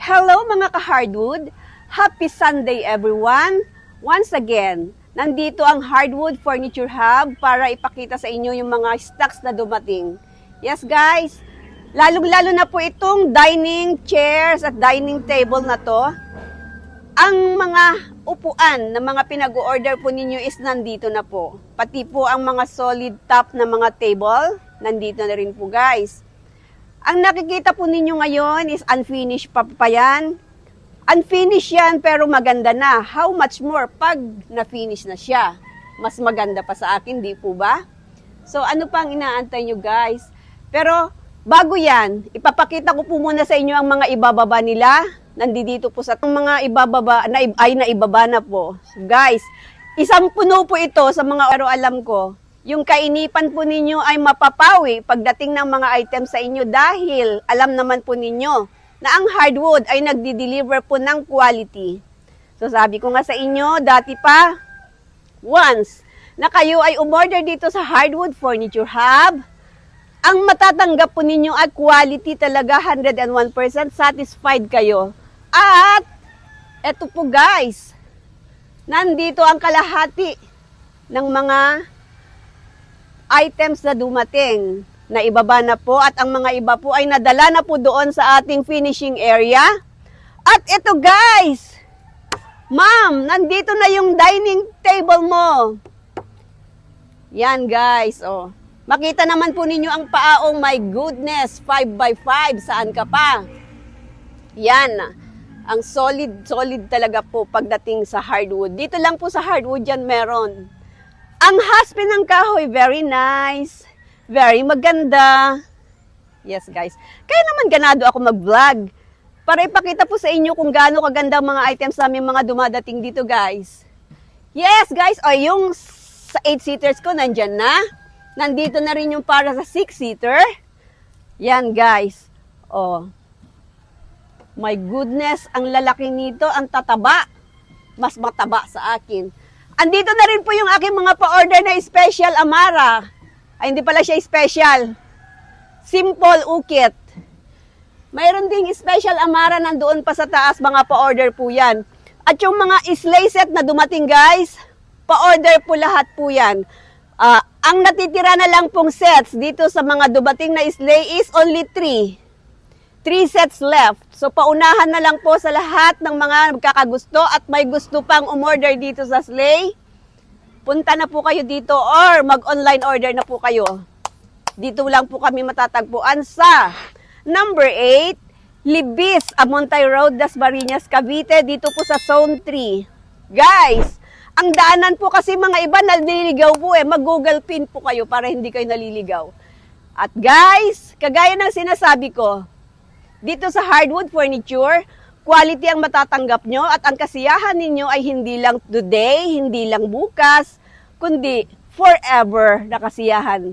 Hello mga ka-hardwood! Happy Sunday everyone! Once again, nandito ang Hardwood Furniture Hub para ipakita sa inyo yung mga stocks na dumating. Yes guys, lalong-lalo na po itong dining chairs at dining table na to. Ang mga upuan na mga pinag-order po ninyo is nandito na po. Pati po ang mga solid top na mga table, nandito na rin po guys. Ang nakikita po ninyo ngayon is unfinished pa yan. Unfinished yan pero maganda na. How much more pag na-finish na siya? Mas maganda pa sa akin, di po ba? So ano pang inaantay nyo guys? Pero bago yan, ipapakita ko po muna sa inyo ang mga ibababa nila. Nandito po sa mga ibababa, naibaba na po. So, guys, isang puno po ito sa mga alam ko. Yung kainipan po ninyo ay mapapawi pagdating ng mga items sa inyo dahil alam naman po ninyo na ang hardwood ay nagdi-deliver po ng quality. So sabi ko nga sa inyo, dati pa, once na kayo ay umorder dito sa Hardwood Furniture Hub, ang matatanggap po ninyo ay quality talaga 101% satisfied kayo. At eto po guys, nandito ang kalahati ng mga items na dumating na ibaba na po at ang mga iba po ay nadala na po doon sa ating finishing area. At ito guys, ma'am, nandito na yung dining table mo. Yan guys, oh. Makita naman po ninyo ang paa, oh my goodness, 5x5, saan ka pa? Yan, ang solid talaga po pagdating sa hardwood. Dito lang po sa hardwood yan meron. Ang haspi ng kahoy, very nice. Very maganda. Yes, guys. Kaya naman ganado ako mag-vlog. Para ipakita po sa inyo kung gaano kaganda ang mga items namin mga dumadating dito, guys. Yes, guys. O, yung sa 8-seaters ko, nandyan na. Nandito na rin yung para sa 6-seater. Yan, guys. O. My goodness, ang lalaki nito, ang tataba. Mas mataba sa akin. Andito na rin po yung aking mga pa-order na special Amara. Ay, hindi pala siya special. Simple ukit. Mayroon ding special Amara nandoon pa sa taas, mga pa-order po yan. At yung mga sleigh set na dumating guys, pa-order po lahat po yan. Ang natitira na lang pong sets dito sa mga dumating na sleigh is only 3. 3 sets left. So, paunahan na lang po sa lahat ng mga kakagusto at may gusto pang umorder dito sa sleigh. Punta na po kayo dito or mag-online order na po kayo. Dito lang po kami matatagpuan sa number 8, Libis, Amontay Road, Dasmariñas, Cavite. Dito po sa Zone 3. Guys, ang daanan po kasi mga iba naliligaw po eh. Mag-Google Pin po kayo para hindi kayo naliligaw. At guys, kagaya ng sinasabi ko, dito sa Hardwood Furniture, quality ang matatanggap nyo at ang kasiyahan ninyo ay hindi lang today, hindi lang bukas, kundi forever na kasiyahan.